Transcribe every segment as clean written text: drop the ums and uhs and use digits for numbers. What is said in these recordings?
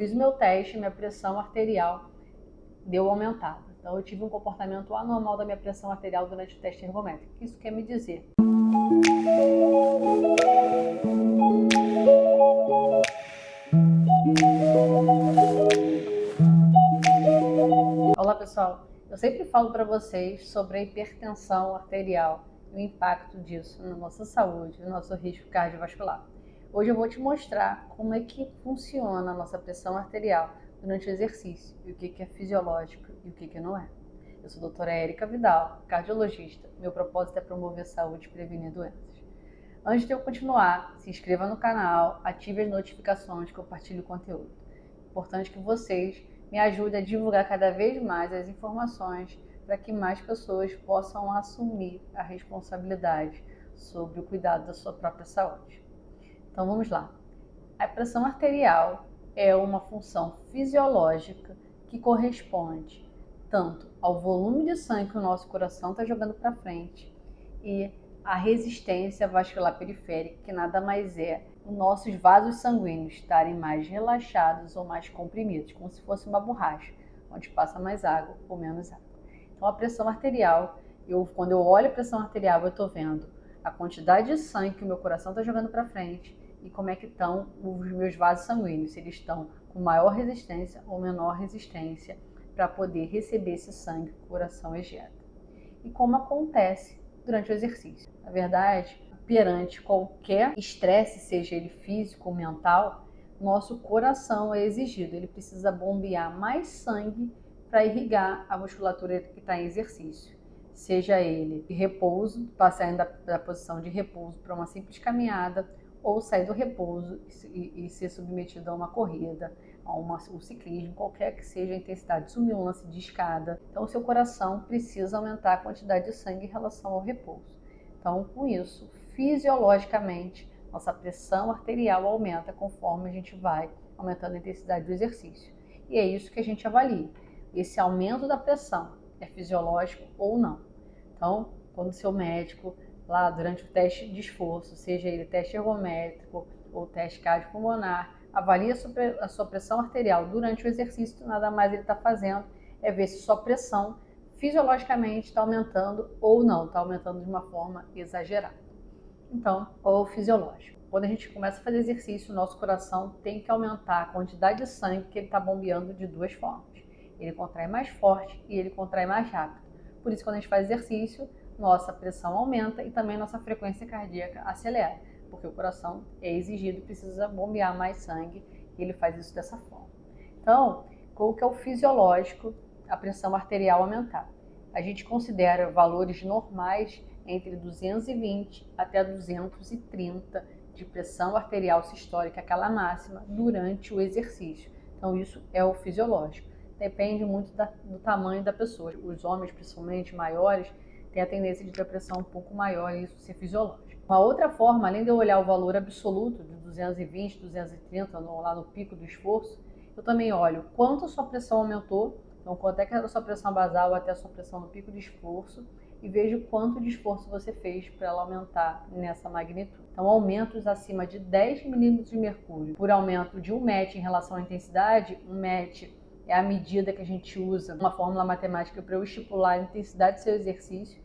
Fiz o meu teste, minha pressão arterial deu aumentada. Então eu tive um comportamento anormal da minha pressão arterial durante o teste ergométrico. O que isso quer me dizer? Olá pessoal, eu sempre falo para vocês sobre a hipertensão arterial e o impacto disso na nossa saúde, no nosso risco cardiovascular. Hoje eu vou te mostrar como é que funciona a nossa pressão arterial durante o exercício e o que é fisiológico e o que não é. Eu sou a doutora Érica Vidal, cardiologista. Meu propósito é promover saúde e prevenir doenças. Antes de eu continuar, se inscreva no canal, ative as notificações, compartilhe o conteúdo. É importante que vocês me ajudem a divulgar cada vez mais as informações para que mais pessoas possam assumir a responsabilidade sobre o cuidado da sua própria saúde. Então vamos lá. A pressão arterial é uma função fisiológica que corresponde tanto ao volume de sangue que o nosso coração está jogando para frente e a resistência vascular periférica, que nada mais é os nossos vasos sanguíneos estarem mais relaxados ou mais comprimidos, como se fosse uma borracha, onde passa mais água ou menos água. Então a pressão arterial, quando eu olho a pressão arterial, eu estou vendo a quantidade de sangue que o meu coração está jogando para frente e como é que estão os meus vasos sanguíneos, se eles estão com maior resistência ou menor resistência para poder receber esse sangue que o coração ejeta. E como acontece durante o exercício. Na verdade, perante qualquer estresse, seja ele físico ou mental, nosso coração é exigido, ele precisa bombear mais sangue para irrigar a musculatura que está em exercício. Seja ele de repouso, passando da posição de repouso para uma simples caminhada, ou sair do repouso e ser submetido a uma corrida, o ciclismo, qualquer que seja a intensidade, subir um lance de escada. Então, o seu coração precisa aumentar a quantidade de sangue em relação ao repouso. Então, com isso, fisiologicamente, nossa pressão arterial aumenta conforme a gente vai aumentando a intensidade do exercício. E é isso que a gente avalia. Esse aumento da pressão é fisiológico ou não. Então, quando o seu médico, lá durante o teste de esforço, seja ele teste ergométrico ou teste cardiopulmonar, avalia a sua pressão arterial durante o exercício, nada mais ele está fazendo é ver se sua pressão fisiologicamente está aumentando ou não, está aumentando de uma forma exagerada. Então, ou fisiológico. Quando a gente começa a fazer exercício, o nosso coração tem que aumentar a quantidade de sangue que ele está bombeando de duas formas. Ele contrai mais forte e ele contrai mais rápido. Por isso, quando a gente faz exercício, nossa pressão aumenta e também nossa frequência cardíaca acelera, porque o coração é exigido, precisa bombear mais sangue e ele faz isso dessa forma. Então, qual que é o fisiológico? A pressão arterial aumentar. A gente considera valores normais entre 220 até 230 de pressão arterial sistólica, aquela máxima, durante o exercício. Então, isso é o fisiológico. Depende muito do tamanho da pessoa. Os homens, principalmente maiores, têm a tendência de ter pressão um pouco maior e isso ser fisiológico. Uma outra forma, além de eu olhar o valor absoluto de 220, 230, lá no pico do esforço, eu também olho quanto a sua pressão aumentou, então quanto é que era a sua pressão basal até a sua pressão no pico de esforço, e vejo quanto de esforço você fez para ela aumentar nessa magnitude. Então, aumentos acima de 10 milímetros de mercúrio por aumento de 1 MET em relação à intensidade, 1 MET é a medida que a gente usa, uma fórmula matemática para eu estipular a intensidade do seu exercício.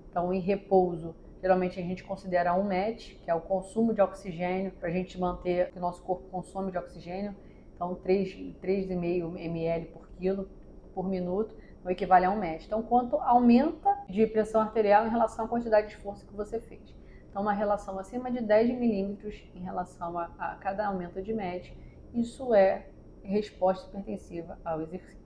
Então, em repouso, geralmente a gente considera 1 MET, que é o consumo de oxigênio, para a gente manter que o nosso corpo consome de oxigênio. Então, 3,5 ml por quilo por minuto, não equivale a 1 MET. Então, quanto aumenta de pressão arterial em relação à quantidade de esforço que você fez. Então, uma relação acima de 10 milímetros em relação a cada aumento de MET, isso é resposta hipertensiva ao exercício.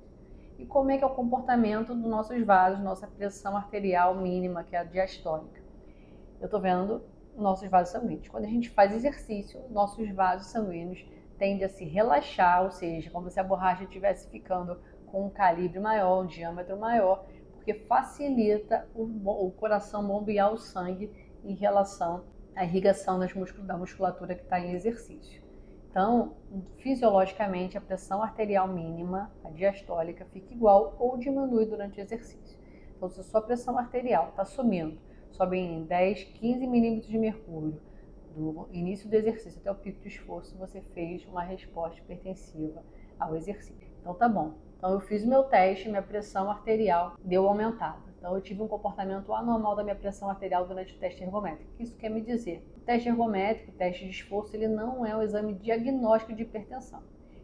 E como é que é o comportamento dos nossos vasos, nossa pressão arterial mínima, que é a diastólica? Eu estou vendo nossos vasos sanguíneos. Quando a gente faz exercício, nossos vasos sanguíneos tendem a se relaxar, ou seja, como se a borracha estivesse ficando com um calibre maior, um diâmetro maior, porque facilita o coração bombear o sangue em relação à irrigação da musculatura que está em exercício. Então, fisiologicamente, a pressão arterial mínima, a diastólica, fica igual ou diminui durante o exercício. Então, se a sua pressão arterial está subindo, sobe em 10, 15 milímetros de mercúrio, do início do exercício até o pico de esforço, você fez uma resposta hipertensiva ao exercício. Então tá bom. Então eu fiz o meu teste, minha pressão arterial deu aumentada. Então eu tive um comportamento anormal da minha pressão arterial durante o teste ergométrico. O que isso quer me dizer? O teste ergométrico, o teste de esforço, ele não é um exame diagnóstico de hipertensão.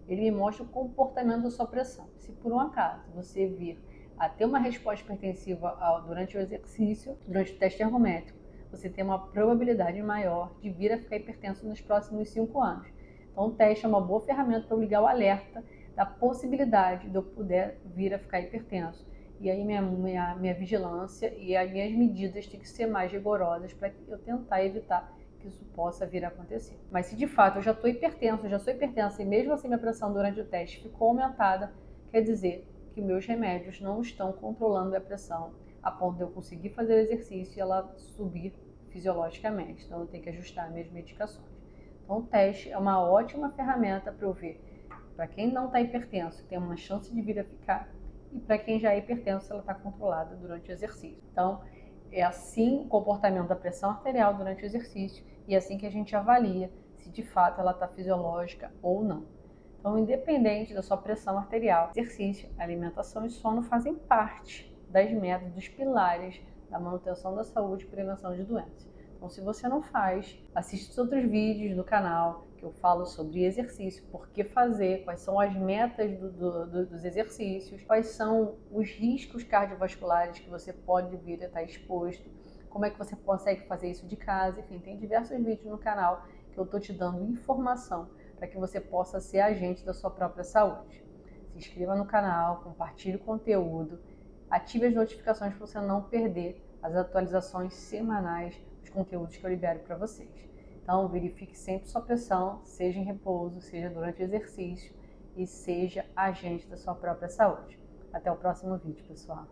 Ele me mostra o comportamento da sua pressão. Se por um acaso você vir a ter uma resposta hipertensiva durante o exercício, durante o teste ergométrico, você tem uma probabilidade maior de vir a ficar hipertenso nos próximos 5 anos. Então o teste é uma boa ferramenta para eu ligar o alerta da possibilidade de eu poder vir a ficar hipertenso. E aí minha vigilância e as minhas medidas têm que ser mais rigorosas para eu tentar evitar que isso possa vir a acontecer. Mas se de fato eu já estou hipertenso, já sou hipertensa e mesmo assim minha pressão durante o teste ficou aumentada, quer dizer que meus remédios não estão controlando a pressão a ponto de eu conseguir fazer o exercício e ela subir fisiologicamente. Então eu tenho que ajustar minhas medicações. Então o teste é uma ótima ferramenta para eu ver para quem não está hipertenso, tem uma chance de vir a ficar, e para quem já é hipertenso, ela está controlada durante o exercício. Então, é assim o comportamento da pressão arterial durante o exercício, e é assim que a gente avalia se de fato ela está fisiológica ou não. Então, independente da sua pressão arterial, exercício, alimentação e sono fazem parte das metas, dos pilares da manutenção da saúde e prevenção de doenças. Então, se você não faz, assiste os outros vídeos do canal que eu falo sobre exercício, por que fazer, quais são as metas dos exercícios, quais são os riscos cardiovasculares que você pode vir a estar exposto, como é que você consegue fazer isso de casa, enfim, tem diversos vídeos no canal que eu estou te dando informação para que você possa ser agente da sua própria saúde. Se inscreva no canal, compartilhe o conteúdo, ative as notificações para você não perder as atualizações semanais dos conteúdos que eu libero para vocês. Então, verifique sempre sua pressão, seja em repouso, seja durante o exercício e seja agente da sua própria saúde. Até o próximo vídeo, pessoal.